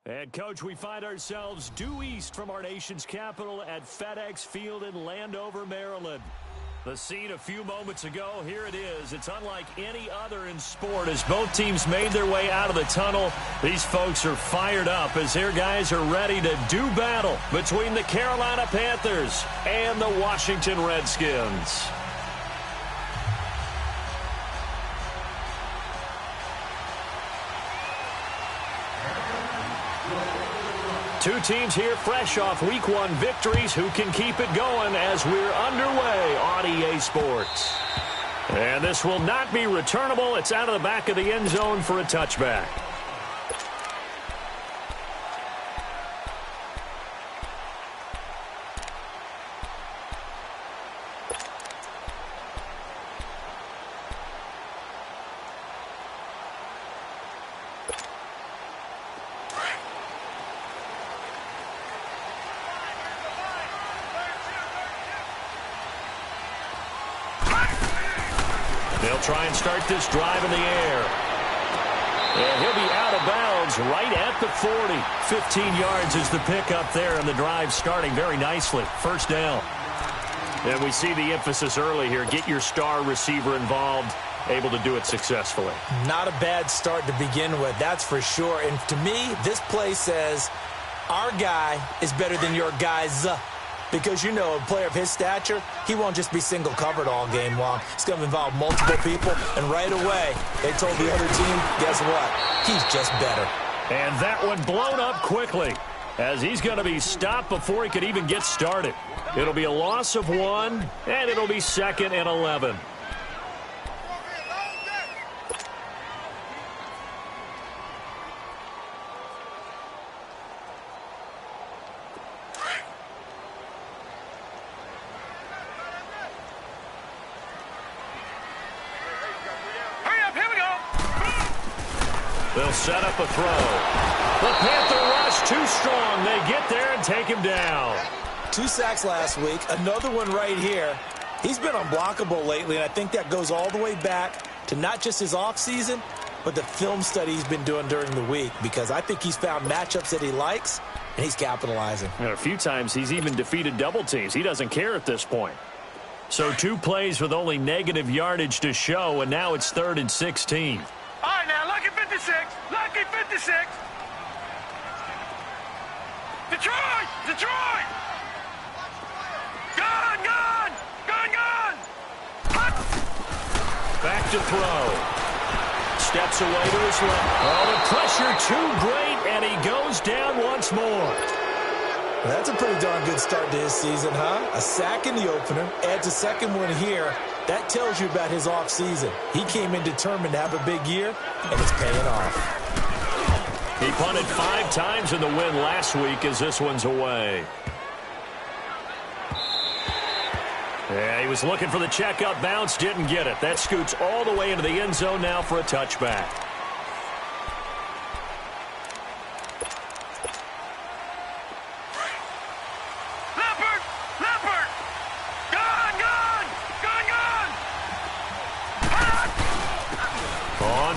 And, Coach, we find ourselves due east from our nation's capital at FedEx Field in Landover, Maryland. The scene a few moments ago, here it is. It's unlike any other in sport. As both teams made their way out of the tunnel, these folks are fired up as their guys are ready to do battle between the Carolina Panthers and the Washington Redskins. Two teams here fresh off Week 1 victories who can keep it going as we're underway on EA Sports. And this will not be returnable. It's out of the back of the end zone for a touchback. They'll try and start this drive in the air. And he'll be out of bounds right at the 40. 15 yards is the pickup there, and the drive starting very nicely. First down. And we see the emphasis early here. Get your star receiver involved, able to do it successfully. Not a bad start to begin with, that's for sure. And to me, this play says our guy is better than your guy's. Because, you know, a player of his stature, he won't just be single covered all game long. It's going to involve multiple people. And right away, they told the other team, guess what? He's just better. And that one blown up quickly as he's going to be stopped before he could even get started. It'll be a loss of 1, and it'll be 2nd and 11. They'll set up a throw. The Panther rush too strong. They get there and take him down. 2 sacks last week. Another one right here. He's been unblockable lately, and I think that goes all the way back to not just his offseason, but the film study he's been doing during the week, because I think he's found matchups that he likes, and he's capitalizing. And a few times he's even defeated double teams. He doesn't care at this point. So 2 plays with only negative yardage to show, and now it's 3rd and 16. All right, now, lucky 56. Lucky 56. Detroit! Detroit! Gone! Gone! Gone! Gone! Back to throw. Steps away to his left. Oh, the pressure too great, and he goes down once more. That's a pretty darn good start to his season, huh? A sack in the opener, adds a second one here. That tells you about his offseason. He came in determined to have a big year, and it's paying off. He punted 5 times in the win last week as this one's away. Yeah, he was looking for the check-up bounce, didn't get it. That scoots all the way into the end zone now for a touchback.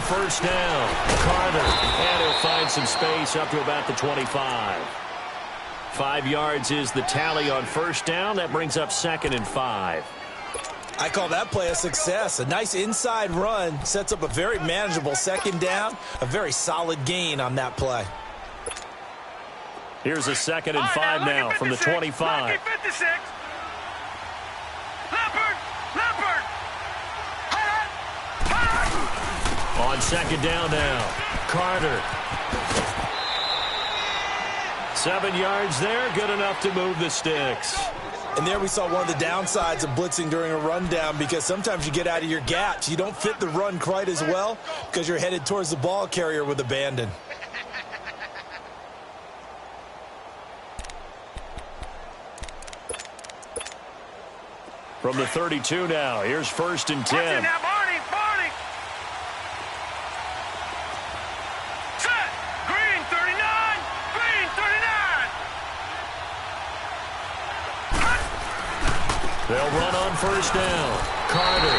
First down, Carter, and he'll find some space up to about the 25. 5 yards is the tally on first down. That brings up 2nd and 5. I call that play a success. A nice inside run sets up a very manageable 2nd down, a very solid gain on that play. Here's a 2nd and 5 now from the 25. On 2nd down now, Carter. 7 yards there, good enough to move the sticks. And there we saw one of the downsides of blitzing during a rundown, because sometimes you get out of your gaps. You don't fit the run quite as well because you're headed towards the ball carrier with abandon. From the 32 now, here's 1st and 10. They'll run on first down. Carter.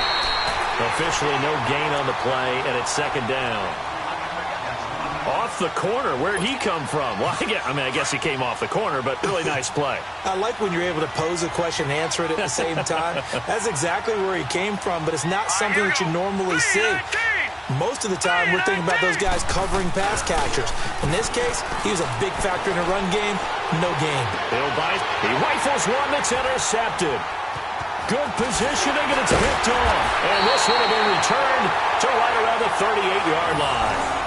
Officially no gain on the play, and it's second down. Off the corner. Where'd he come from? Well, I guess he came off the corner, but really nice play. I like when you're able to pose a question and answer it at the same time. That's exactly where he came from, but it's not something that you normally see. Most of the time, we're thinking about those guys covering pass catchers. In this case, he was a big factor in the run game. No gain. He'll bite. He rifles one that's intercepted. Good positioning, and it's picked off. And this one will be returned to right around the 38-yard line.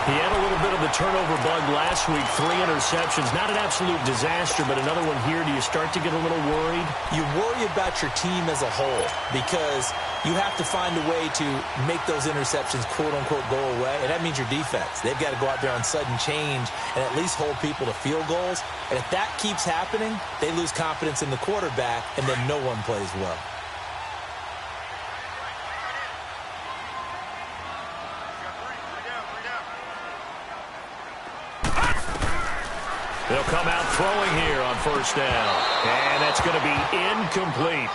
He had a little bit of the turnover bug last week, 3 interceptions. Not an absolute disaster, but another one here. Do you start to get a little worried? You worry about your team as a whole because you have to find a way to make those interceptions, quote-unquote, go away, and that means your defense. They've got to go out there on sudden change and at least hold people to field goals. And if that keeps happening, they lose confidence in the quarterback, and then no one plays well. They'll come out throwing here on first down. And that's going to be incomplete.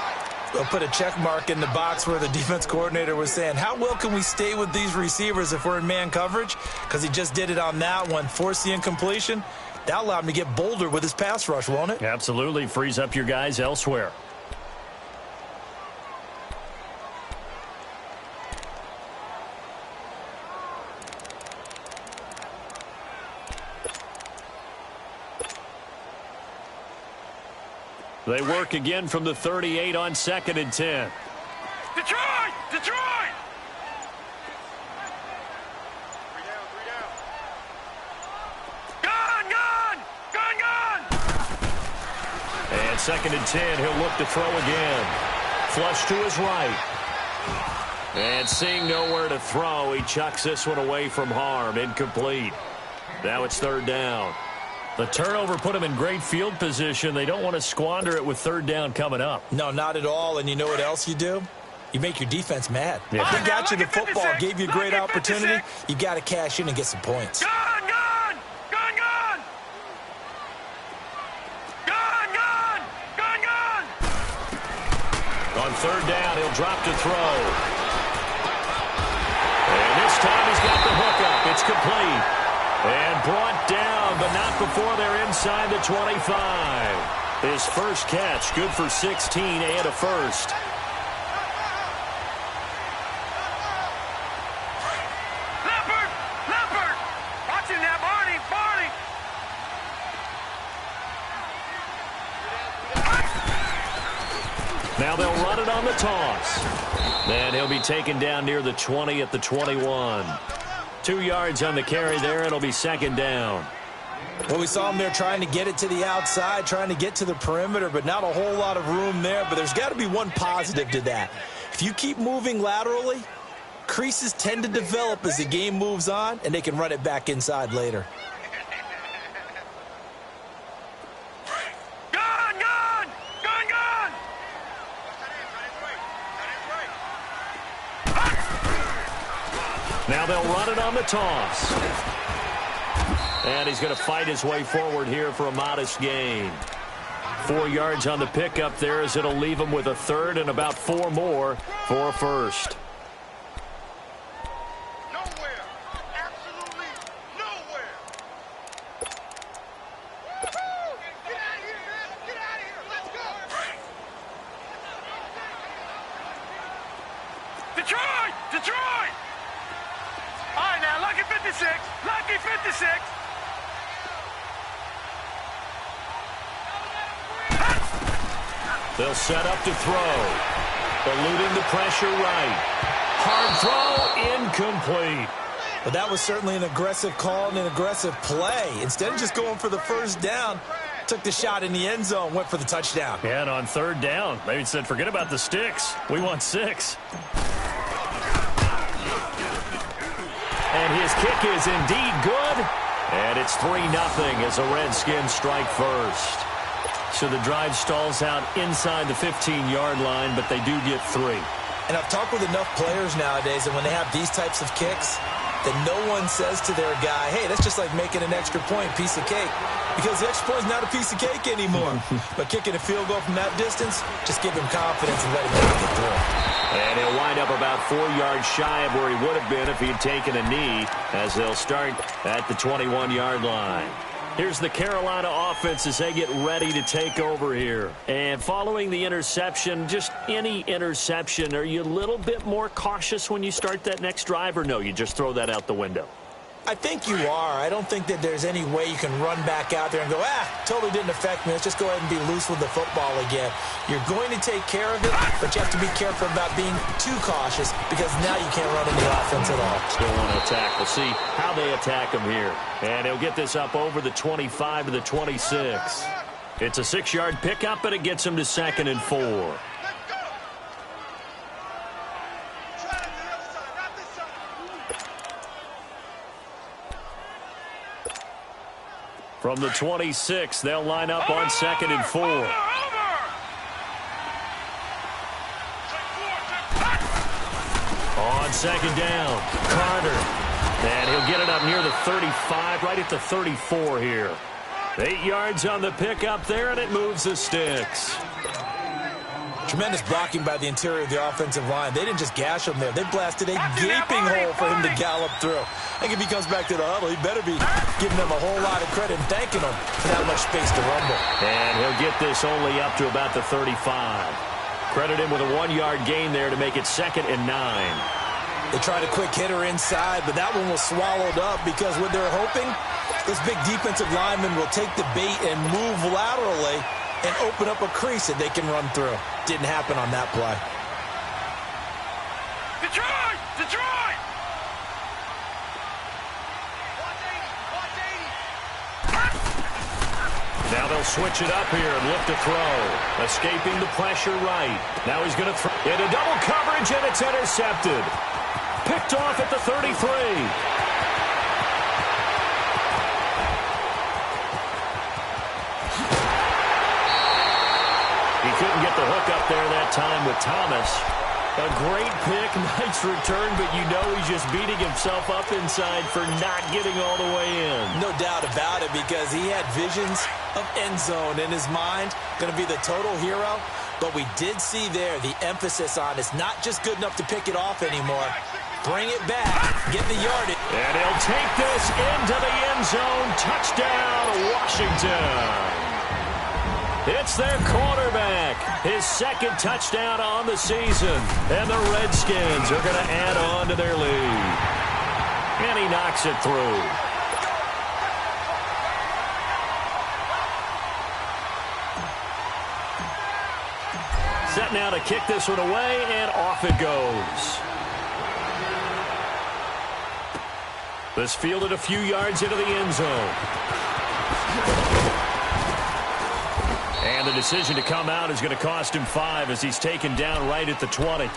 They'll put a check mark in the box where the defense coordinator was saying, how well can we stay with these receivers if we're in man coverage? Because he just did it on that one, forced the incompletion. That allowed him to get bolder with his pass rush, won't it? Absolutely. Frees up your guys elsewhere. They work again from the 38 on 2nd and 10. Detroit! Detroit! 3 down. Gun! And 2nd and 10, he'll look to throw again. Flush to his right. And seeing nowhere to throw, he chucks this one away from harm. Incomplete. Now it's 3rd down. The turnover put them in great field position. They don't want to squander it with 3rd down coming up. No, not at all. And you know what else you do? You make your defense mad. Yeah. They got you the football, gave you a great opportunity. You got to cash in and get some points. Gun! On 3rd down, he'll drop to throw. And this time he's got the hookup. It's complete. And brought down, but not before they're inside the 25. His first catch, good for 16 and a first. Leopard! Watching that, Barney! Now they'll run it on the toss. And he'll be taken down near the 20 at the 21. 2 yards on the carry there. It'll be 2nd down. Well, we saw him there trying to get it to the outside, trying to get to the perimeter, but not a whole lot of room there. But there's got to be one positive to that. If you keep moving laterally, creases tend to develop as the game moves on, and they can run it back inside later. Now they'll run it on the toss. And he's going to fight his way forward here for a modest gain. 4 yards on the pickup there as it'll leave him with a 3rd and about 4 more for a first. Nowhere. Absolutely nowhere. Get out of here, man. Get out of here. Let's go. Detroit! All right, now, lucky 56. Lucky 56. They'll set up to throw. Eluding the pressure right. Hard throw, incomplete. But that was certainly an aggressive call and an aggressive play. Instead of just going for the first down, took the shot in the end zone, went for the touchdown. Yeah, and on 3rd down, they said, forget about the sticks. We want 6. And his kick is indeed good. And it's 3-0 as the Redskins strike first. So the drive stalls out inside the 15-yard line, but they do get 3. And I've talked with enough players nowadays, and when they have these types of kicks, that no one says to their guy, hey, that's just like making an extra point, piece of cake. Because the extra point is not a piece of cake anymore. But kicking a field goal from that distance, just give him confidence and let him make it through. And he'll wind up about 4 yards shy of where he would have been if he'd taken a knee, as they'll start at the 21-yard line. Here's the Carolina offense as they get ready to take over here. And following the interception, just any interception, are you a little bit more cautious when you start that next drive, or no, you just throw that out the window? I think you are. I don't think that there's any way you can run back out there and go, totally didn't affect me. Let's just go ahead and be loose with the football again. You're going to take care of it, but you have to be careful about being too cautious because now you can't run any offense at all. Still want to attack. We'll see how they attack him here. And he'll get this up over the 25 to the 26. It's a 6-yard pickup, and it gets him to 2nd and 4. From the 26, they'll line up on 2nd and 4. On 2nd down, Carter. And he'll get it up near the 35, right at the 34 here. 8 yards on the pickup there, and it moves the sticks. Tremendous blocking by the interior of the offensive line. They didn't just gash him there. They blasted a gaping hole for him to gallop through. I think if he comes back to the huddle, he better be giving them a whole lot of credit and thanking them for that much space to rumble. And he'll get this only up to about the 35. Credit him with a 1-yard gain there to make it 2nd and 9. They tried a quick hitter inside, but that one was swallowed up because what they're hoping, those big defensive linemen will take the bait and move laterally and open up a crease that they can run through. Didn't happen on that play. Detroit! Detroit! Now they'll switch it up here and look to throw. Escaping the pressure right. Now he's going to throw into double coverage, and it's intercepted. Picked off at the 33. He couldn't get the hook up there that time with Thomas. A great pick, nice return, but you know he's just beating himself up inside for not getting all the way in. No doubt about it, because he had visions of end zone in his mind. Going to be the total hero. But we did see there the emphasis on it's not just good enough to pick it off anymore. Bring it back, get the yardage. And he'll take this into the end zone. Touchdown, Washington. It's their quarterback, his 2nd touchdown on the season. And the Redskins are going to add on to their lead. And he knocks it through. Set now to kick this one away, and off it goes. This fielded a few yards into the end zone. And the decision to come out is going to cost him 5 as he's taken down right at the 20.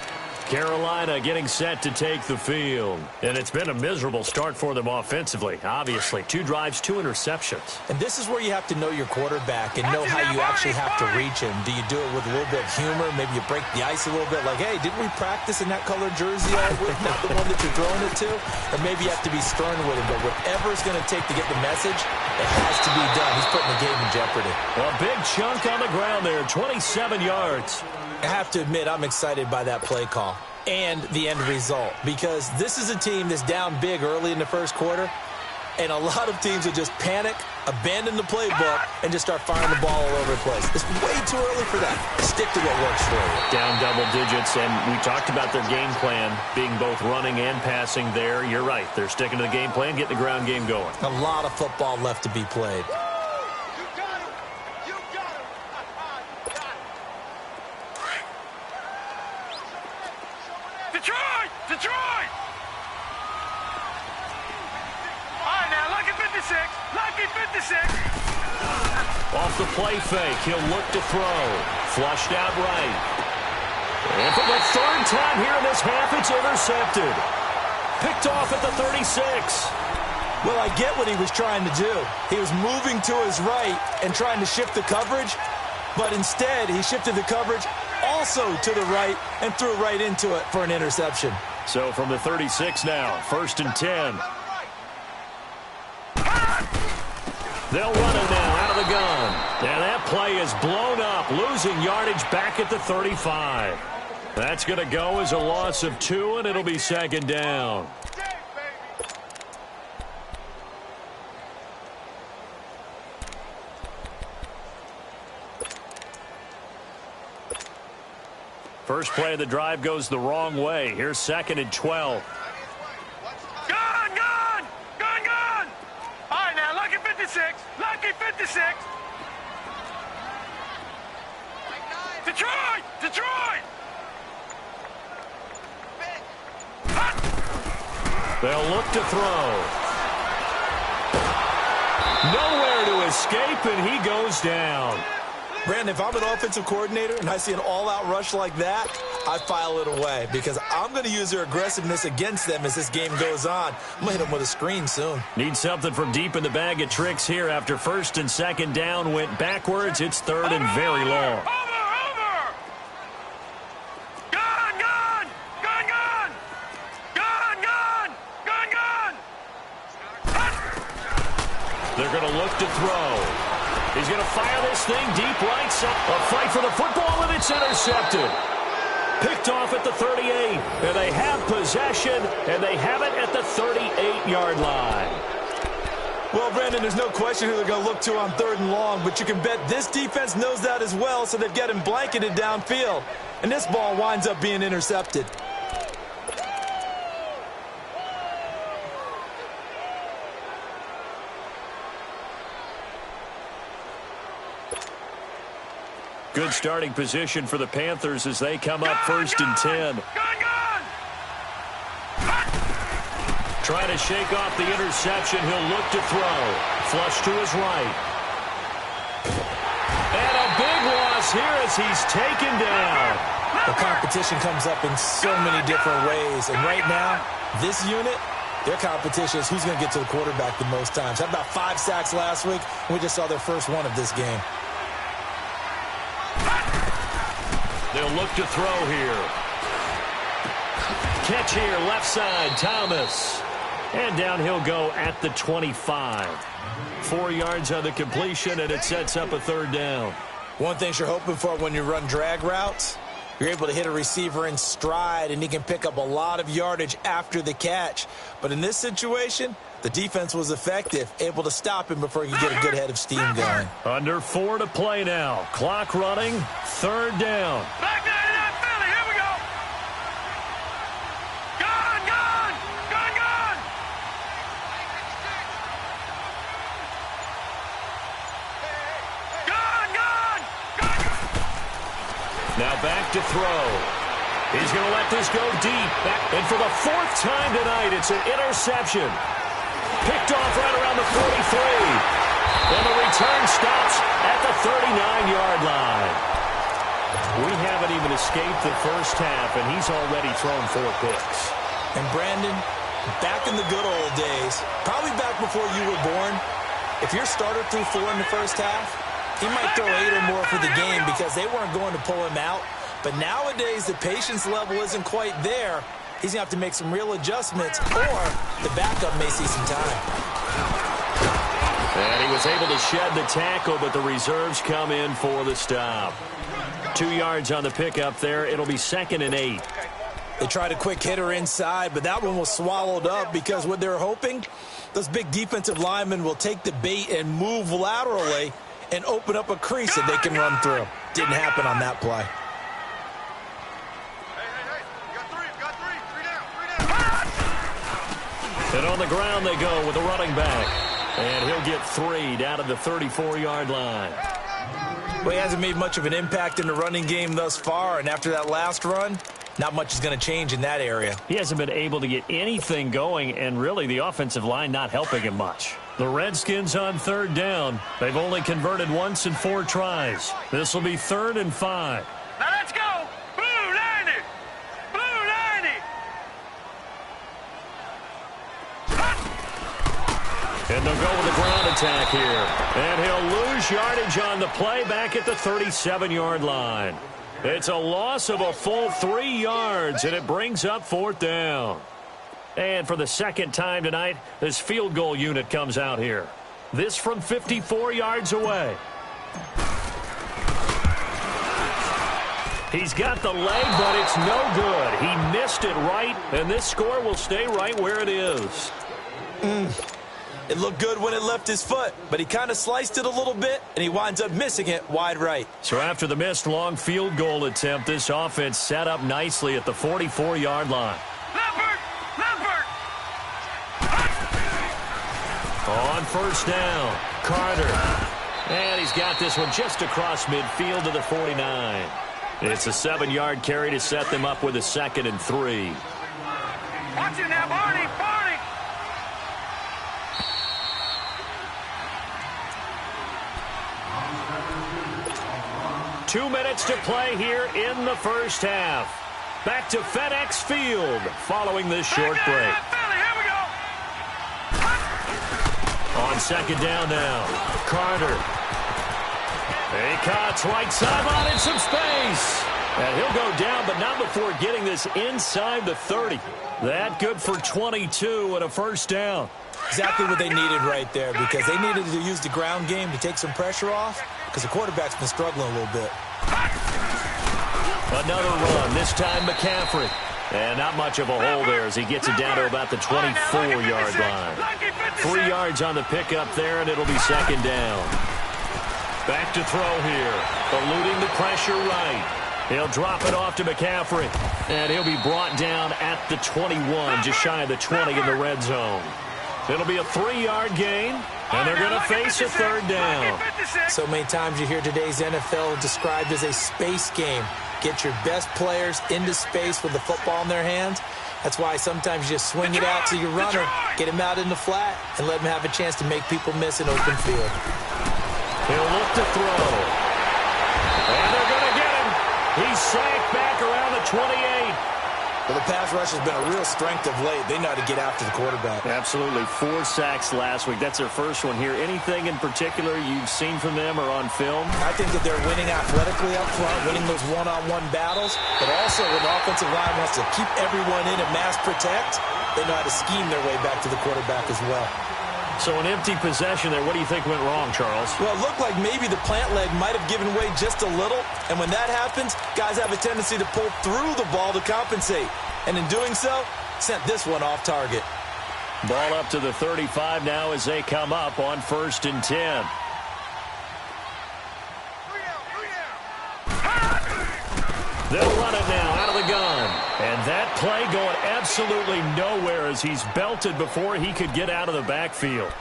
Carolina getting set to take the field. And it's been a miserable start for them offensively, obviously. 2 drives, 2 interceptions. And this is where you have to know your quarterback and know how you actually have to reach him. Do you do it with a little bit of humor? Maybe you break the ice a little bit like, hey, didn't we practice in that colored jersey all week, not the one that you're throwing it to? Or maybe you have to be stern with him. But whatever it's going to take to get the message, it has to be done. He's putting the game in jeopardy. A big chunk on the ground there, 27 yards. I have to admit, I'm excited by that play call and the end result, because this is a team that's down big early in the first quarter, and a lot of teams will just panic, abandon the playbook, and just start firing the ball all over the place. It's way too early for that. Stick to what works for you. Down double digits, and we talked about their game plan being both running and passing there. You're right. They're sticking to the game plan, getting the ground game going. A lot of football left to be played. Detroit! All right, now, lucky 56. Lucky 56. Off the play fake, he'll look to throw. Flushed out right. And for the 3rd time here in this half, it's intercepted. Picked off at the 36. Well, I get what he was trying to do. He was moving to his right and trying to shift the coverage, but instead he shifted the coverage also to the right and threw right into it for an interception. So from the 36 now, 1st and 10. They'll run it now out of the gun. And that play is blown up, losing yardage back at the 35. That's going to go as a loss of 2, and it'll be 2nd down. First play of the drive goes the wrong way. Here's 2nd and 12. Gun! Gun! Gun! Gun! All right, now, lucky 56. Lucky 56. Detroit! Detroit! They'll look to throw. Nowhere to escape, and he goes down. Brandon, if I'm an offensive coordinator and I see an all-out rush like that, I file it away because I'm going to use their aggressiveness against them as this game goes on. I'm going to hit them with a screen soon. Need something from deep in the bag of tricks here after 1st and 2nd down went backwards. It's 3rd and very long. They're going to look to throw. He's going to fire this thing deep right side. A fight for the football, and it's intercepted. Picked off at the 38. And they have possession, and they have it at the 38-yard line. Well, Brandon, there's no question who they're going to look to on 3rd and long, but you can bet this defense knows that as well, so they've got him blanketed downfield. And this ball winds up being intercepted. Good starting position for the Panthers as they come up 1st and 10. Trying to shake off the interception. He'll look to throw. Flush to his right. And a big loss here as he's taken down. The competition comes up in so many different ways. And right now, this unit, their competition is who's going to get to the quarterback the most times. Had about 5 sacks last week, and we just saw their first one of this game. They'll look to throw here. Catch here, left side, Thomas. And down he'll go at the 25. 4 yards on the completion, and it sets up a 3rd down. One thing you're hoping for when you run drag routes, you're able to hit a receiver in stride, and he can pick up a lot of yardage after the catch. But in this situation, the defense was effective, able to stop him before he could get a good head of steam going. Under 4 to play now. Clock running, 3rd down. Back there to that Philly. Here we go. Gun! Gun! Gun! Gun! Gun! Gun! Gun! Now back to throw. He's going to let this go deep. And for the 4th time tonight, it's an interception. Picked off right around the 43. And the return stops at the 39-yard line. We haven't even escaped the first half, and he's already thrown 4 picks. And Brandon, back in the good old days, probably back before you were born, if your starter threw 4 in the first half, he might throw 8 or more for the game because they weren't going to pull him out. But nowadays, the patience level isn't quite there. He's going to have to make some real adjustments, or the backup may see some time. And he was able to shed the tackle, but the reserves come in for the stop. 2 yards on the pickup there. It'll be 2nd and 8. They tried a quick hitter inside, but that one was swallowed up because what they're hoping, those big defensive linemen will take the bait and move laterally and open up a crease that they can run through. Didn't happen on that play. And on the ground they go with the running back. And he'll get 3 down to the 34-yard line. Well, he hasn't made much of an impact in the running game thus far, and after that last run, not much is going to change in that area. He hasn't been able to get anything going, and really the offensive line not helping him much. The Redskins on 3rd down. They've only converted once in 4 tries. This will be 3rd and 5. Now let's go. Blue 90. Blue 90. And they'll go with the ground attack here. And he'll lose yardage on the play back at the 37-yard line. It's a loss of a full 3 yards, and it brings up 4th down. And for the second time tonight, this field goal unit comes out here. This from 54 yards away. He's got the leg, but it's no good. He missed it right, and this score will stay right where it is. It looked good when it left his foot, but he kind of sliced it a little bit, and he winds up missing it wide right. So after the missed long field goal attempt, this offense set up nicely at the 44-yard line. Lambert! On 1st down, Carter. And he's got this one just across midfield to the 49. It's a 7-yard carry to set them up with a 2nd and 3. Watch it now, Barney! 2 minutes to play here in the first half. Back to FedEx Field following this short break. Here we go. On 2nd down now, Carter. He cuts right sideline in some space. And he'll go down, but not before getting this inside the 30. That good for 22 and a 1st down. Exactly what they needed right there, because they needed to use the ground game to take some pressure off, because the quarterback's been struggling a little bit. Another run, this time McCaffrey. And not much of a hole there as he gets it down to about the 24-yard line. 3 yards on the pickup there, and it'll be 2nd down. Back to throw here, eluding the pressure right. He'll drop it off to McCaffrey, and he'll be brought down at the 21, just shy of the 20 in the red zone. It'll be a 3-yard gain, and they're going to face a 3rd down. So many times you hear today's NFL described as a space game. Get your best players into space with the football in their hands. That's why sometimes you just swing it out to your runner, get him out in the flat, and let him have a chance to make people miss an open field. He'll look to throw. And they're going to get him. He's sacked back around the 28. Well, the pass rush has been a real strength of late. They know how to get after the quarterback. Absolutely. 4 sacks last week. That's their first one here. Anything in particular you've seen from them or on film? I think that they're winning athletically up front, winning those one-on-one battles, but also when the offensive line wants to keep everyone in and mass protect, they know how to scheme their way back to the quarterback as well. So an empty possession there. What do you think went wrong, Charles? Well, it looked like maybe the plant leg might have given way just a little. And when that happens, guys have a tendency to pull through the ball to compensate. And in doing so, sent this one off target. Ball up to the 35 now as they come up on 1st and 10. They'll run it now out of the gun. And that play going absolutely nowhere as he's belted before he could get out of the backfield.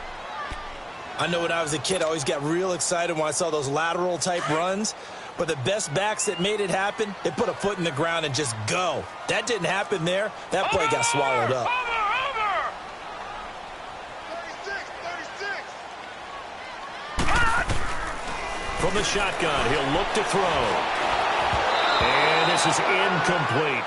I know when I was a kid, I always got real excited when I saw those lateral-type runs. But the best backs that made it happen, they put a foot in the ground and just go. That didn't happen there. That play got swallowed up. Over! 36! From the shotgun, he'll look to throw. And this is incomplete.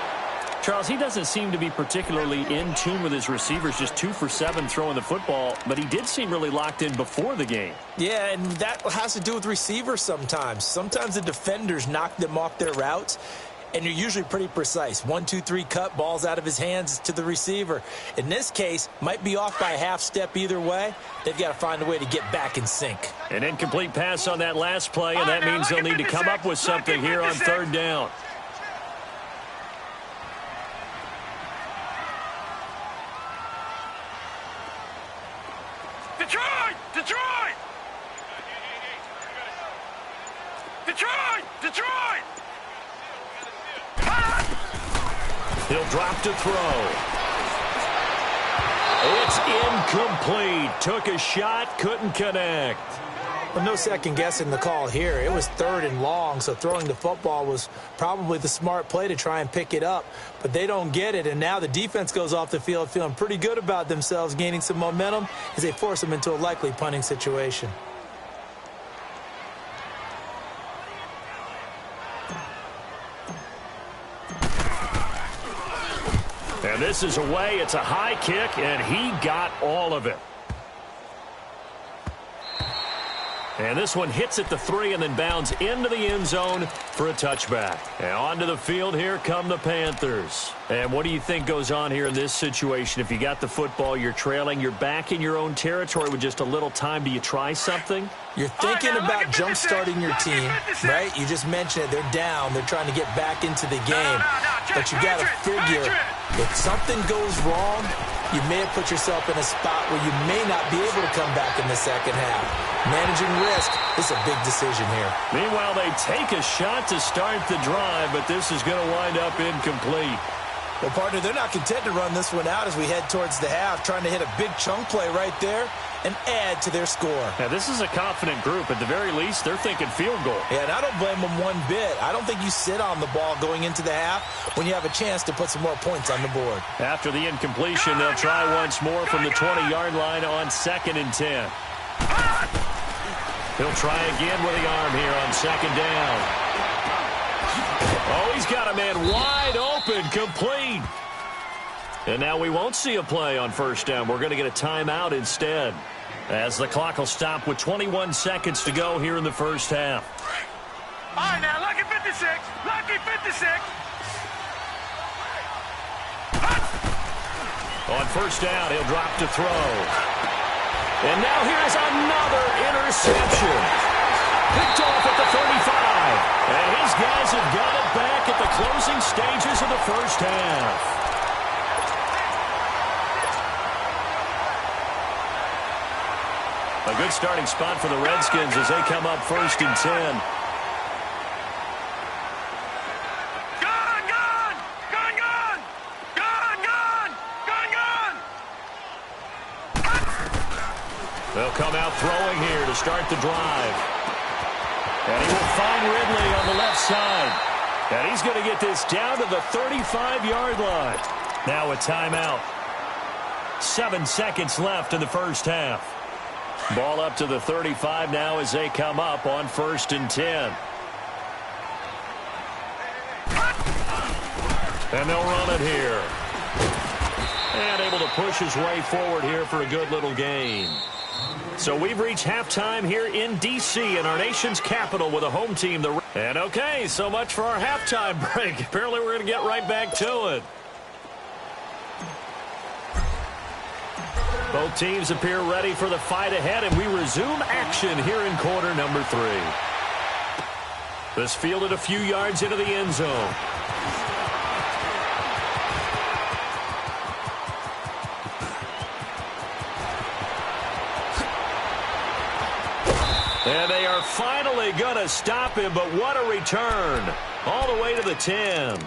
Charles, he doesn't seem to be particularly in tune with his receivers, just 2 for 7 throwing the football, but he did seem really locked in before the game. Yeah, and that has to do with receivers sometimes. Sometimes the defenders knock them off their routes, and you're usually pretty precise. 1, 2, 3 cut, balls out of his hands to the receiver. In this case, might be off by a half step either way. They've got to find a way to get back in sync. An incomplete pass on that last play, and that means they'll need to come up with something here on 3rd down. Detroit! He'll drop to throw. It's incomplete. Took a shot, couldn't connect. Well, no second guessing the call here. It was 3rd and long, so throwing the football was probably the smart play to try and pick it up. But they don't get it, and now the defense goes off the field feeling pretty good about themselves, gaining some momentum as they force them into a likely punting situation. And this is away. It's a high kick, and he got all of it. And this one hits at the 3 and then bounds into the end zone for a touchback. And onto the field here come the Panthers. And what do you think goes on here in this situation? If you got the football, you're trailing, you're back in your own territory with just a little time. Do you try something? You're thinking about jump-starting your team, right? You just mentioned it. They're down. They're trying to get back into the game. But you got to figure, if something goes wrong, you may have put yourself in a spot where you may not be able to come back in the second half. Managing risk is a big decision here. Meanwhile, they take a shot to start the drive, but this is going to wind up incomplete. Well, partner, they're not content to run this one out as we head towards the half, trying to hit a big chunk play right there and add to their score. Now, this is a confident group. At the very least, they're thinking field goal. Yeah, and I don't blame them one bit. I don't think you sit on the ball going into the half when you have a chance to put some more points on the board. After the incompletion, they'll try once more from the 20-yard line on 2nd and 10. He'll try again with the arm here on 2nd down. Oh, he's got a man wide open, complete. And now we won't see a play on 1st down. We're going to get a timeout instead, as the clock will stop with 21 seconds to go here in the first half. All right, now, lucky 56. Lucky 56. On 1st down, he'll drop to throw. And now here's another interception. Picked off at the 35. And his guys have got it back at the closing stages of the first half. A good starting spot for the Redskins as they come up 1st and 10. They'll come out throwing here to start the drive. And he will find Ridley on the left side. And he's going to get this down to the 35-yard line. Now a timeout. 7 seconds left in the first half. Ball up to the 35 now as they come up on 1st and 10. And they'll run it here. And able to push his way forward here for a good little gain. So we've reached halftime here in D.C. in our nation's capital with a home team. And okay, so much for our halftime break. Apparently we're going to get right back to it. Both teams appear ready for the fight ahead, and we resume action here in quarter number 3. This fielded a few yards into the end zone. And they are finally going to stop him, but what a return. All the way to the 10.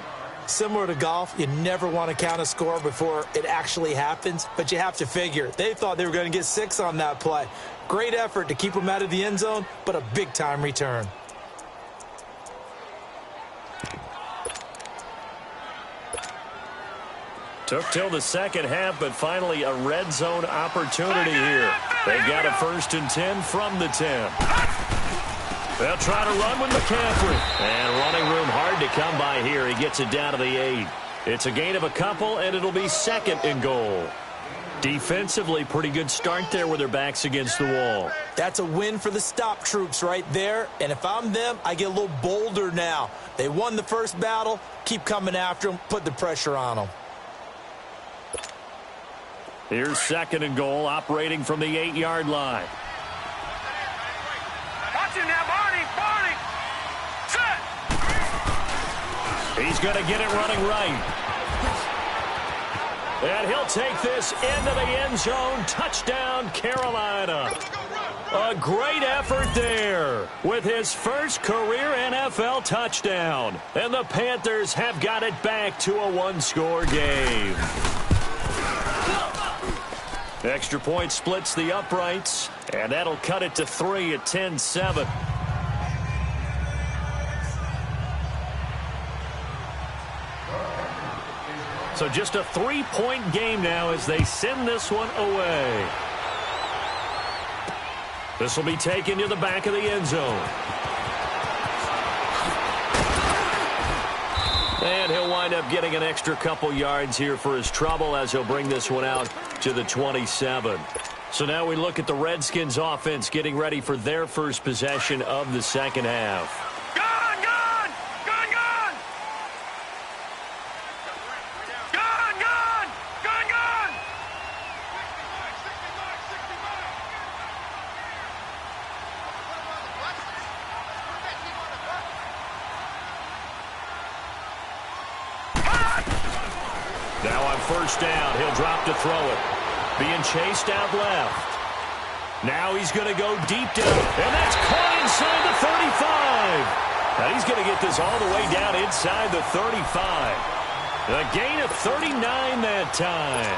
Similar to golf, you never want to count a score before it actually happens, but you have to figure. They thought they were going to get 6 on that play. Great effort to keep them out of the end zone, but a big-time return. Took till the second half, but finally a red zone opportunity here. They got a 1st and 10 from the 10. They'll try to run with McCaffrey. And running room hard to come by here. He gets it down to the 8. It's a gain of a couple, and it'll be 2nd and goal. Defensively, pretty good start there with their backs against the wall. That's a win for the stop troops right there. And if I'm them, I get a little bolder now. They won the first battle. Keep coming after them. Put the pressure on them. Here's 2nd and goal, operating from the 8-yard line. Watch him now, Barney. Barney. Set. He's going to get it running right. And he'll take this into the end zone. Touchdown, Carolina. A great effort there with his first career NFL touchdown. And the Panthers have got it back to a 1-score game. Extra point splits the uprights, and that'll cut it to 3 at 10-7. So just a 3-point game now as they send this one away. This will be taken to the back of the end zone. And he'll wind up getting an extra couple yards here for his trouble as he'll bring this one out to the 27. So now we look at the Redskins offense getting ready for their first possession of the second half. Gun, gun! Gun, gun! Gun, gun! Gun, gun! Now on first down, he'll drop to throw it. Being chased out left. Now he's going to go deep down, and that's caught inside the 35. Now he's going to get this all the way down inside the 35. A gain of 39 that time.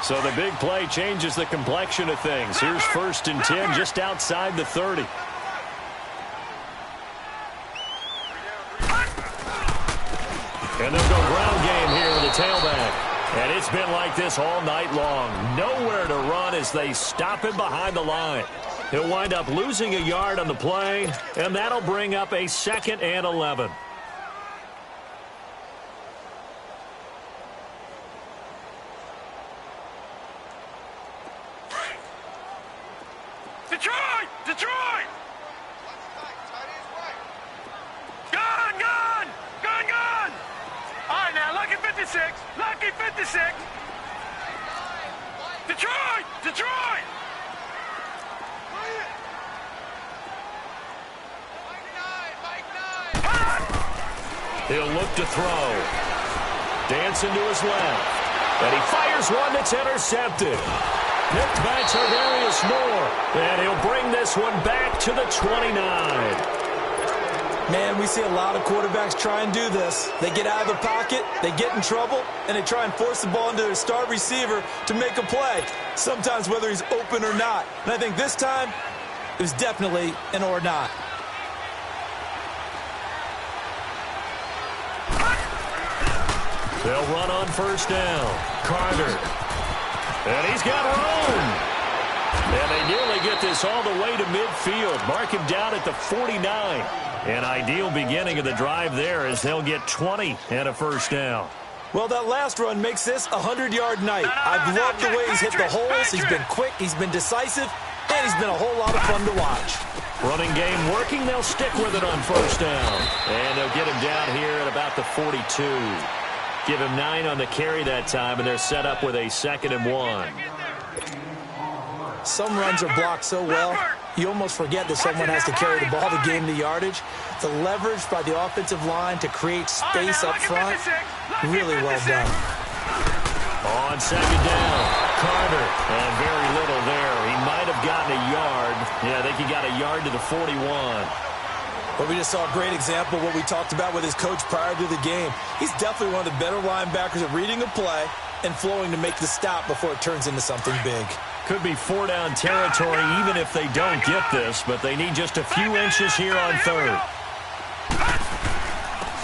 So the big play changes the complexion of things. Here's first and 10 just outside the 30. And they'll go ground game here with the tailback. And it's been like this all night long. Nowhere to run as they stop him behind the line. He'll wind up losing a yard on the play, and that'll bring up a 2nd and 11. Detroit! Detroit! Gun, gun! Gun, gun! All right, now, lucky 56. Lucky 56. Detroit! Detroit! He'll look to throw. Dancing to his left. And he fires one that's intercepted. Picked by Tarvarius Moore. And he'll bring this one back to the 29. Man, we see a lot of quarterbacks try and do this. They get out of the pocket, they get in trouble, and they try and force the ball into their star receiver to make a play, sometimes whether he's open or not. And I think this time, it was definitely an or not. They'll run on first down. Carter. And he's got room. And they nearly get this all the way to midfield. Mark him down at the 49. An ideal beginning of the drive there as they'll get 20 and a first down. Well, that last run makes this a 100-yard night. I've loved the way he's hit the holes. He's been quick, he's been decisive, and he's been a whole lot of fun to watch. Running game working. They'll stick with it on first down. And they'll get him down here at about the 42. Give him 9 on the carry that time, and they're set up with a 2nd and 1. Some runs are blocked so well, you almost forget that someone has to carry the ball to gain the yardage. The leverage by the offensive line to create space up front, really well done. On second down, Carter. And very little there. He might have gotten a yard. Yeah, I think he got a yard to the 41. But we just saw a great example of what we talked about with his coach prior to the game. He's definitely one of the better linebackers at reading a play and flowing to make the stop before it turns into something big. Could be 4-down territory even if they don't get this, but they need just a few inches here on third.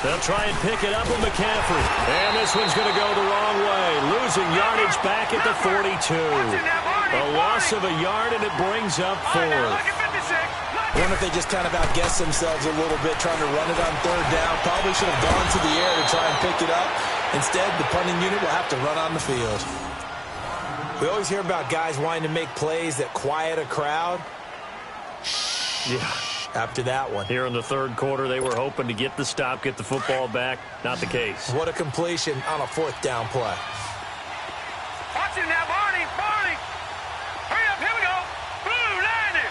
They'll try and pick it up with McCaffrey. And this one's going to go the wrong way. Losing yardage back at the 42. A loss of a yard, and it brings up 4th. I wonder if they just kind of outguessed themselves a little bit trying to run it on third down. Probably should have gone to the air to try and pick it up. Instead, the punting unit will have to run on the field. We always hear about guys wanting to make plays that quiet a crowd. Yeah. After that one. Here in the third quarter, they were hoping to get the stop, get the football back. Not the case. What a completion on a 4th down play. Watch it now, Barney. Barney. Hurry up. Here we go. Blue 90.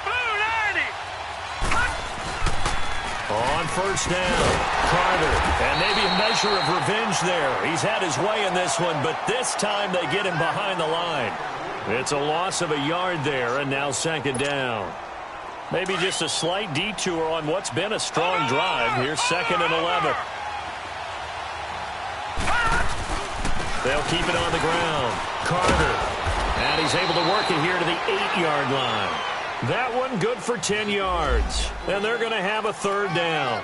Blue 90. On first down, Carter. And maybe a measure of revenge there. He's had his way in this one, but this time they get him behind the line. It's a loss of a yard there, and now 2nd down. Maybe just a slight detour on what's been a strong drive. Here's 2nd and 11. They'll keep it on the ground. Carter. And he's able to work it here to the 8-yard line. That one good for 10 yards. And they're going to have a 3rd down.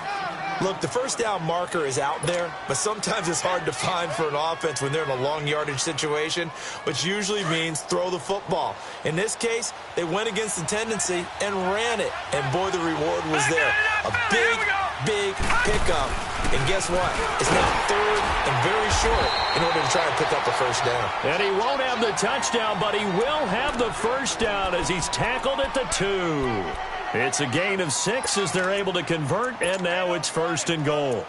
Look, the first down marker is out there, but sometimes it's hard to find for an offense when they're in a long yardage situation, which usually means throw the football. In this case, they went against the tendency and ran it. And boy, the reward was there. A big, big pickup. And guess what? It's now third and very short in order to try and pick up the first down. And he won't have the touchdown, but he will have the first down as he's tackled at the 2. It's a gain of 6 as they're able to convert, and now it's first and goal.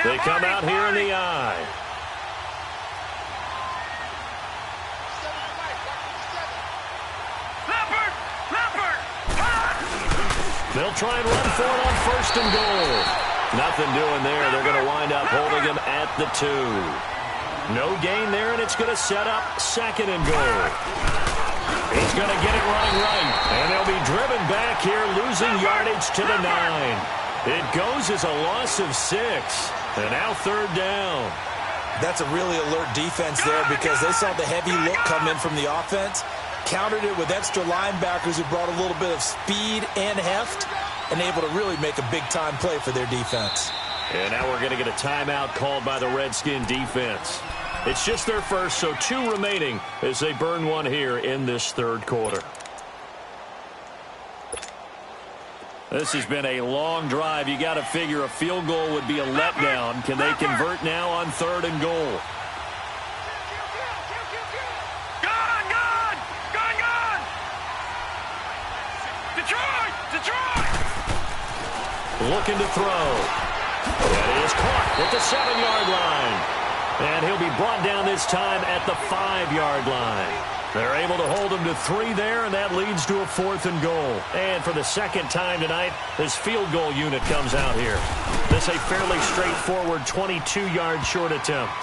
They come out here in the eye. They'll try and run for it on first and goal. Nothing doing there. They're going to wind up holding him at the 2. No gain there, and it's going to set up second and goal. He's going to get it running right. And they'll be driven back here, losing yardage to the 9. It goes as a loss of 6. And now third down. That's a really alert defense there because they saw the heavy look come in from the offense, countered it with extra linebackers who brought a little bit of speed and heft, and able to really make a big-time play for their defense. And now we're going to get a timeout called by the Redskin defense. It's just their first, so 2 remaining as they burn one here in this third quarter. This has been a long drive. You got to figure a field goal would be a letdown. Can they convert now on third and goal? Looking to throw. That is caught at the 7-yard line. And he'll be brought down this time at the 5-yard line. They're able to hold him to 3 there, and that leads to a 4th and goal. And for the second time tonight, this field goal unit comes out here. This a fairly straightforward 22-yard short attempt.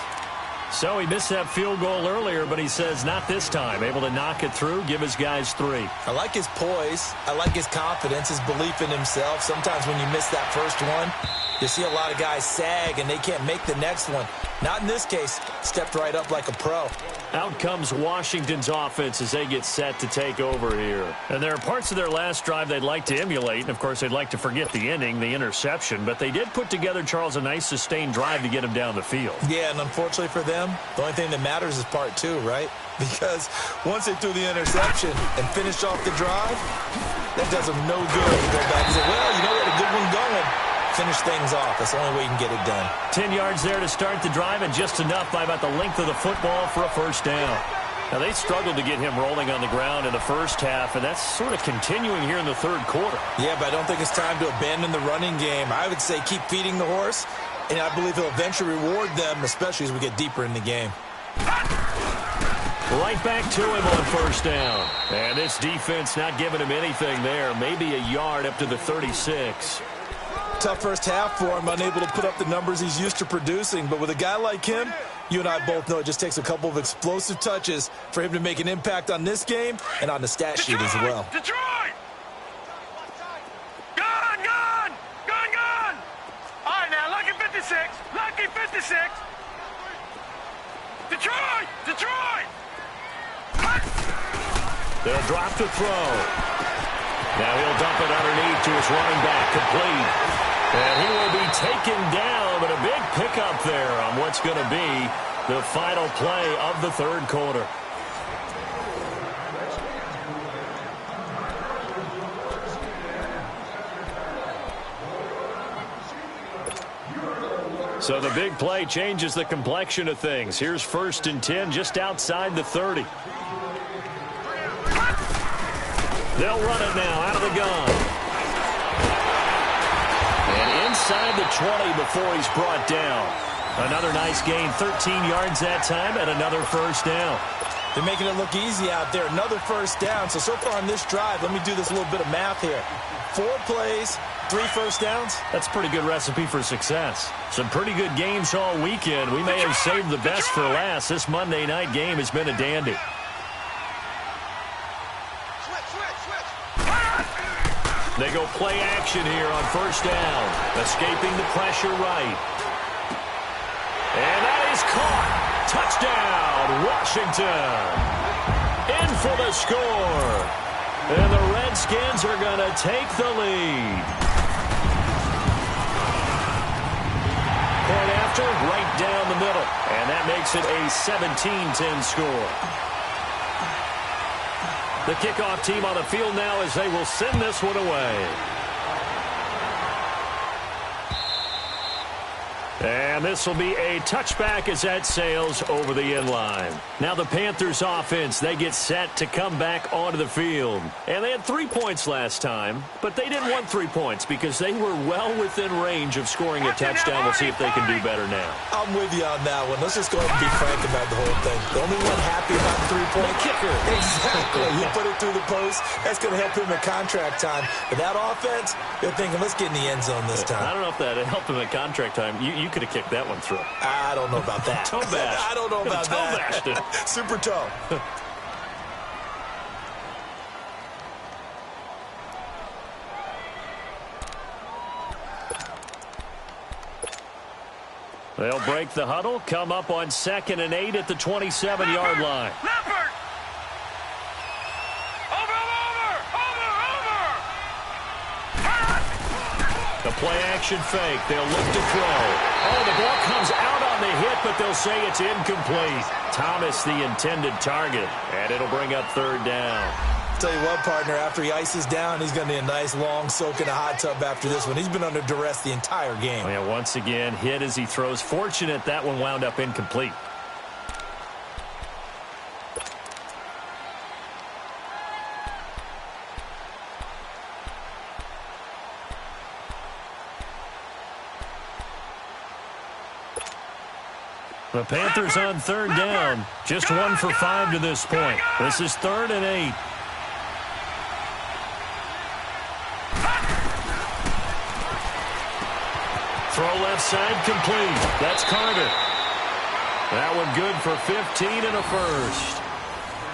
So he missed that field goal earlier, but he says not this time. Able to knock it through, give his guys 3. I like his poise. I like his confidence, his belief in himself. Sometimes when you miss that first one, you see a lot of guys sag and they can't make the next one. Not in this case. Stepped right up like a pro. Out comes Washington's offense as they get set to take over here. And there are parts of their last drive they'd like to emulate. And, of course, they'd like to forget the ending, the interception. But they did put together, Charles, a nice sustained drive to get him down the field. Yeah, and unfortunately for them, the only thing that matters is part 2, right? Because once they threw the interception and finished off the drive, that does them no good to go back and say, well, you know what, a good one going. Finish things off. That's the only way you can get it done. 10 yards there to start the drive, and just enough by about the length of the football for a first down. Now, they struggled to get him rolling on the ground in the first half, and that's sort of continuing here in the third quarter. Yeah, but I don't think it's time to abandon the running game. I would say keep feeding the horse, and I believe he'll eventually reward them, especially as we get deeper in the game. Right back to him on first down. And this defense not giving him anything there. Maybe a yard up to the 36. Tough first half for him, unable to put up the numbers he's used to producing. But with a guy like him, you and I both know it just takes a couple of explosive touches for him to make an impact on this game and on the stat sheet as well. Detroit! Gone, gone! Gone, gone! All right, now, lucky 56. Lucky 56. Detroit! Detroit! They'll drop to throw. Now he'll dump it underneath to his running back, complete. And he will be taken down, but a big pickup there on what's going to be the final play of the third quarter. So the big play changes the complexion of things. Here's 1st and 10 just outside the 30. They'll run it now out of the gun. And inside the 20 before he's brought down. Another nice gain, 13 yards that time, and another first down. They're making it look easy out there. Another first down. So far on this drive, let me do this little bit of math here. 4 plays, 3 first downs. That's a pretty good recipe for success. Some pretty good games all weekend. We may have saved the best for last. This Monday night game has been a dandy. They go play action here on first down. Escaping the pressure right. And that is caught. Touchdown, Washington. In for the score. And the Redskins are going to take the lead. Point after monster right down the middle. And that makes it a 17-10 score. The kickoff team on the field now as they will send this one away. And this will be a touchback as that sails over the end line. Now the Panthers offense, they get set to come back onto the field. And they had 3 points last time, but they didn't want 3 points because they were well within range of scoring a touchdown. We'll see if they can do better now. I'm with you on that one. Let's just go ahead and be frank about the whole thing. The only one happy about the 3-point kicker. Exactly. He put it through the post. That's going to help him in contract time. But that offense, they're thinking, let's get in the end zone this time. I don't know if that helped him in contract time. You could have kicked that one through. I don't know about that. Toe bash. I don't know about toe that. Bashed it. Super toe. They'll break the huddle, come up on 2nd and 8 at the 27-yard line. Leopard! The play-action fake. They'll look to throw. Oh, the ball comes out on the hit, but they'll say it's incomplete. Thomas, the intended target, and it'll bring up 3rd down. Tell you what, partner, after he ices down, he's going to need a nice long soak in a hot tub after this one. He's been under duress the entire game. Oh, yeah, once again, hit as he throws. Fortunate that one wound up incomplete. The Panthers on 3rd down. Just 1 for 5 to this point. This is 3rd and 8. Throw left side complete. That's Carter. That one good for 15 and a first.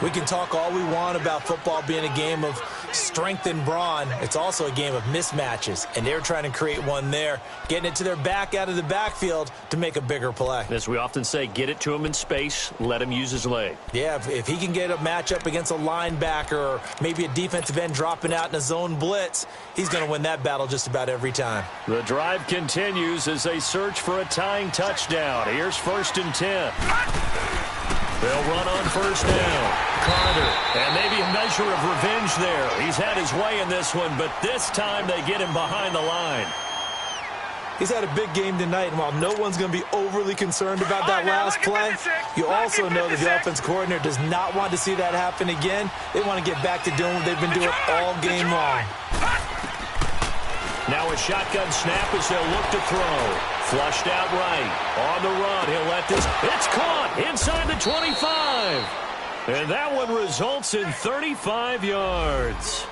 We can talk all we want about football being a game of strength and brawn. It's also a game of mismatches, and they're trying to create one there, getting it to their back out of the backfield to make a bigger play. As we often say, get it to him in space, let him use his leg. Yeah, if he can get a matchup against a linebacker or maybe a defensive end dropping out in a zone blitz, he's going to win that battle just about every time. The drive continues as they search for a tying touchdown. Here's 1st and 10. They'll run on 1st down. Carter, and maybe a measure of revenge there. He's had his way in this one, but this time they get him behind the line. He's had a big game tonight, and while no one's going to be overly concerned about that last play, you also know that the offense coordinator does not want to see that happen again. They want to get back to doing what they've been doing all game long. Now a shotgun snap as they'll look to throw. Flushed out right. On the run, he'll let this. It's caught inside the 25. And that one results in 35 yards.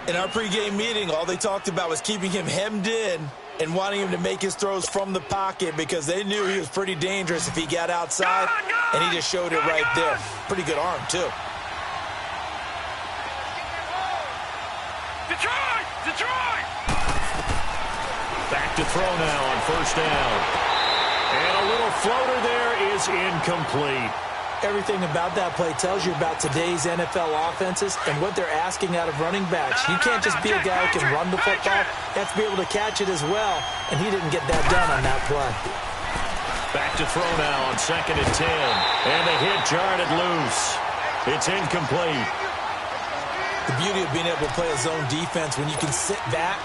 In our pregame meeting, all they talked about was keeping him hemmed in and wanting him to make his throws from the pocket because they knew he was pretty dangerous if he got outside, and he just showed it right there. Pretty good arm, too. Detroit! Back to throw now on 1st down. And a little floater there is incomplete. Everything about that play tells you about today's NFL offenses and what they're asking out of running backs. You can't just be a guy who can run the football. You have to be able to catch it as well, and he didn't get that done on that play. Back to throw now on 2nd and 10. And the hit jarred it loose. It's incomplete. The beauty of being able to play a zone defense when you can sit back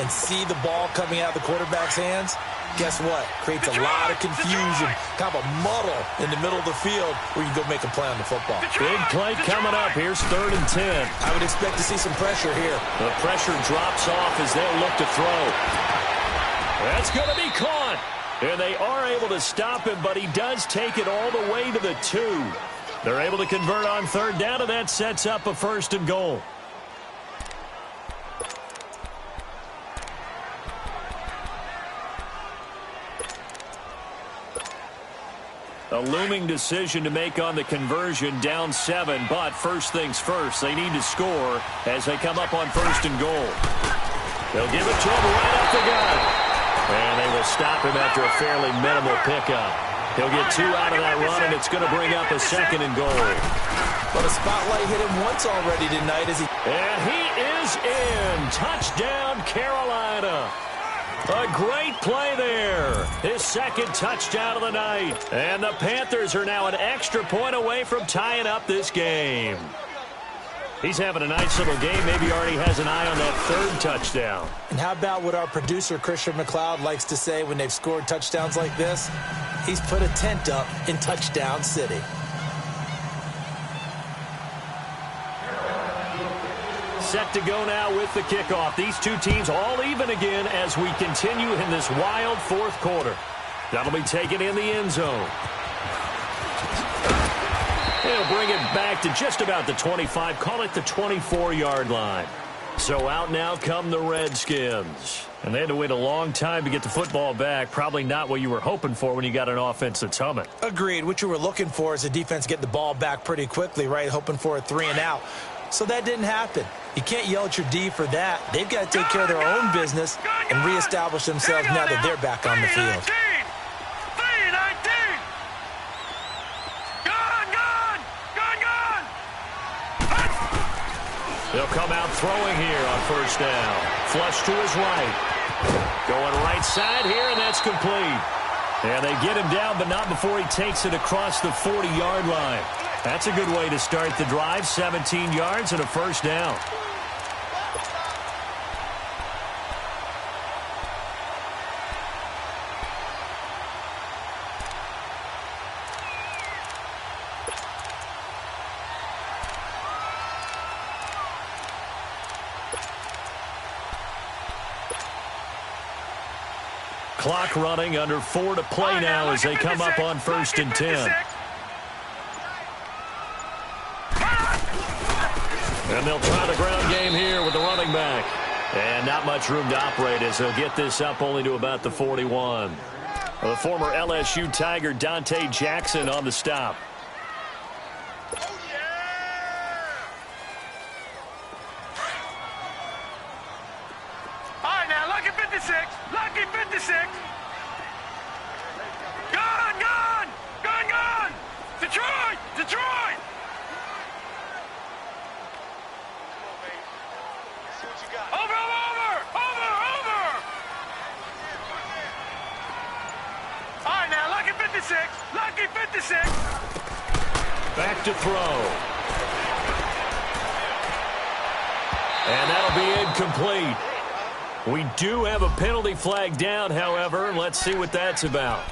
and see the ball coming out of the quarterback's hands, guess what? Creates a lot of confusion, kind of a muddle in the middle of the field where you can go make a play on the football. Big play coming up. Here's 3rd and 10. I would expect to see some pressure here. The pressure drops off as they'll look to throw. That's going to be caught. And they are able to stop him, but he does take it all the way to the 2. They're able to convert on 3rd down, and that sets up a 1st and goal. A looming decision to make on the conversion, down 7, but first things first, they need to score as they come up on 1st and goal. They'll give it to him right up the gut. And they will stop him after a fairly minimal pickup. He'll get 2 out of that run, and it's going to bring up a 2nd and goal. But a spotlight hit him once already tonight as he... And he is in. Touchdown, Carolina. A great play there. His second touchdown of the night. And the Panthers are now an extra point away from tying up this game. He's having a nice little game. Maybe already has an eye on that third touchdown. And how about what our producer, Christian McLeod, likes to say when they've scored touchdowns like this? He's put a tent up in Touchdown City. Set to go now with the kickoff. These two teams all even again as we continue in this wild fourth quarter. That'll be taken in the end zone. He'll bring it back to just about the 25, call it the 24-yard line. So out now come the Redskins. And they had to wait a long time to get the football back. Probably not what you were hoping for when you got an offense that's humming. Agreed. What you were looking for is a defense get the ball back pretty quickly, right? Hoping for a 3-and-out. So that didn't happen. You can't yell at your D for that. They've got to take care of their own business and reestablish themselves now that they're back on the field. They'll come out throwing here on first down. Flush to his right. Going right side here, and that's complete. And they get him down, but not before he takes it across the 40-yard line. That's a good way to start the drive. 17 yards and a first down. Clock running, under 4 to play now as they come up on 1st and 10. And they'll try the ground game here with the running back. And not much room to operate as they'll get this up only to about the 41. The former LSU Tiger Dante Jackson on the stop. All right, now, lucky 56. Lucky 56. Gone, gone. Gone, gone. Detroit, Detroit. Over, over, over, over. All right, now, lucky 56. Lucky 56. Back to throw. And that'll be incomplete. We do have a penalty flag down, however. Let's see what that's about.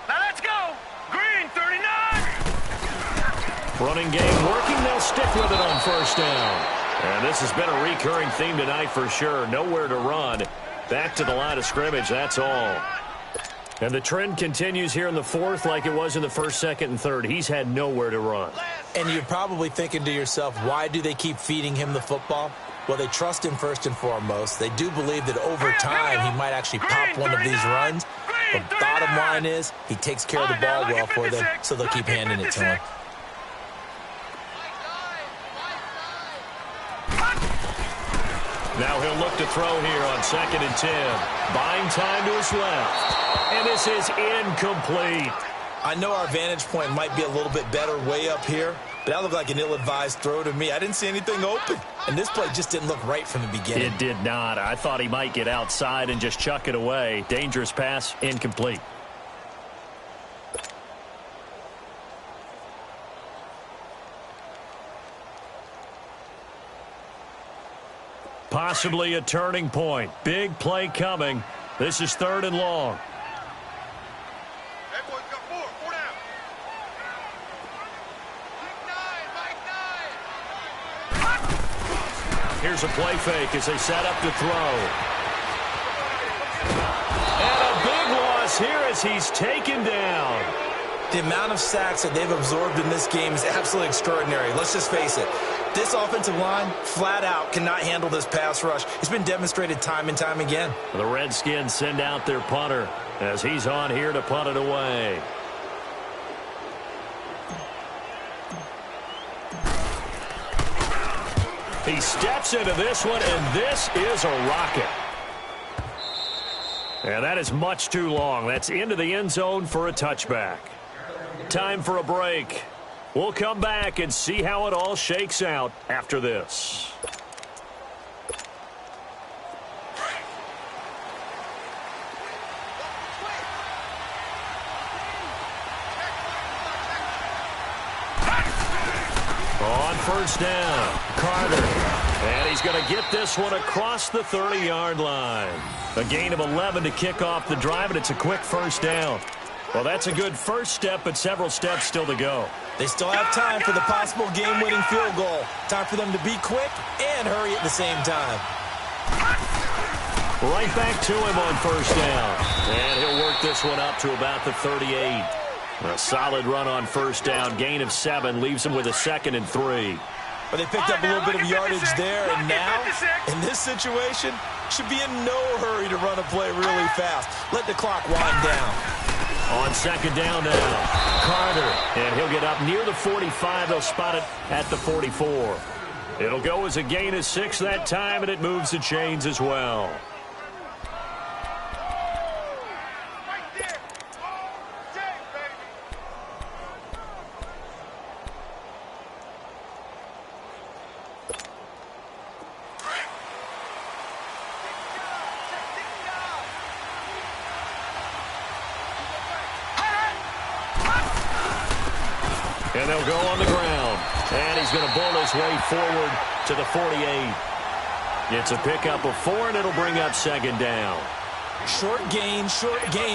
Now let's go. Green, 39. Running game working. They'll stick with it on first down. And this has been a recurring theme tonight for sure. Nowhere to run. Back to the line of scrimmage, that's all. And the trend continues here in the fourth like it was in the first, second, and third. He's had nowhere to run. And you're probably thinking to yourself, why do they keep feeding him the football? Well, they trust him first and foremost. They do believe that over time he might actually pop one of these runs. But bottom line is he takes care of the ball well for them, so they'll keep handing it to him. Now he'll look to throw here on 2nd and 10. Buying time to his left. And this is incomplete. I know our vantage point might be a little bit better way up here, but that looked like an ill-advised throw to me. I didn't see anything open. And this play just didn't look right from the beginning. It did not. I thought he might get outside and just chuck it away. Dangerous pass, incomplete. Possibly a turning point. Big play coming. This is 3rd and long. Everyone's got four down. Here's a play fake as they set up to throw. And a big loss here as he's taken down. The amount of sacks that they've absorbed in this game is absolutely extraordinary. Let's just face it. This offensive line, flat out, cannot handle this pass rush. It's been demonstrated time and time again. The Redskins send out their punter as he's on here to punt it away. He steps into this one, and this is a rocket. And that is much too long. That's into the end zone for a touchback. Time for a break. We'll come back and see how it all shakes out after this. On first down, Carter. And he's going to get this one across the 30-yard line. A gain of 11 to kick off the drive, and it's a quick first down. Well, that's a good first step, but several steps still to go. They still have time for the possible game-winning field goal. Time for them to be quick and hurry at the same time. Right back to him on first down. And he'll work this one up to about the 38. A solid run on first down. Gain of 7 leaves him with a 2nd and 3. But they picked up a little bit of yardage there, and now, in this situation, should be in no hurry to run a play really fast. Let the clock wind down. On second down now, Carter, and he'll get up near the 45. They'll spot it at the 44. It'll go as a gain of 6 that time, and it moves the chains as well. And they'll go on the ground. And he's going to bull his way forward to the 48. It's a pickup of 4, and it'll bring up second down. Short gain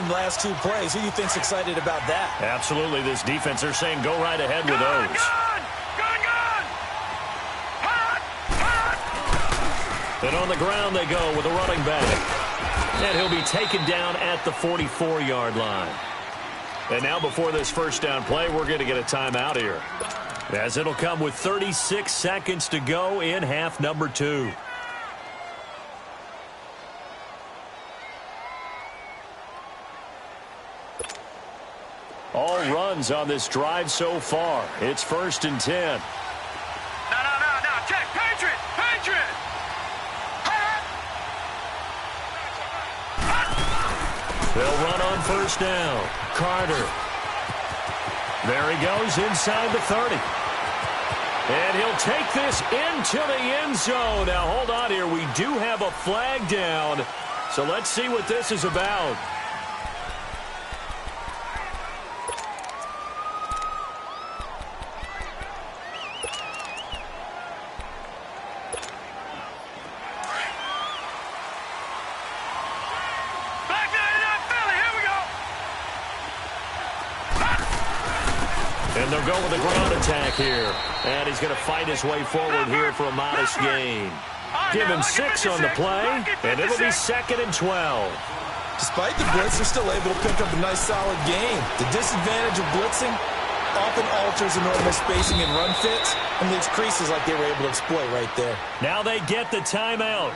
last 2 plays. Who do you think's excited about that? Absolutely. This defense, they're saying go right ahead with those. And on the ground they go with a running back. And he'll be taken down at the 44-yard line. And now before this first down play, we're going to get a timeout here, as it'll come with 36 seconds to go in half number 2. All runs on this drive so far. It's 1st and 10. No. Check. Patriot. They'll run on first down. Carter. There he goes inside the 30. And he'll take this into the end zone. Now, hold on here. We do have a flag down. So let's see what this is about. And they'll go with a ground attack here. And he's going to fight his way forward here for a modest gain. Give him 6 on the play, and it'll be 2nd and 12. Despite the blitz, they're still able to pick up a nice, solid gain. The disadvantage of blitzing often alters the normal spacing and run fits and leaves creases like they were able to exploit right there. Now they get the timeout.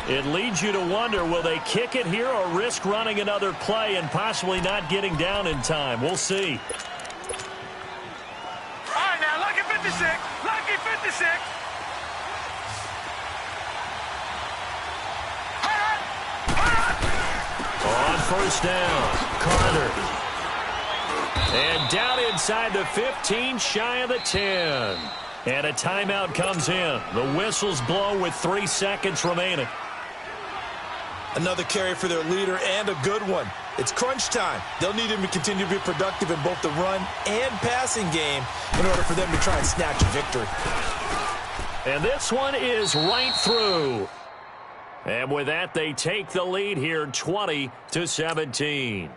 It leads you to wonder, will they kick it here or risk running another play and possibly not getting down in time? We'll see. Lucky 56. On first down, Carter. And down inside the 15, shy of the 10. And a timeout comes in. The whistles blow with 3 seconds remaining. Another carry for their leader, and a good one. It's crunch time. They'll need him to continue to be productive in both the run and passing game in order for them to try and snatch a victory. And this one is right through. And with that, they take the lead here 20-17.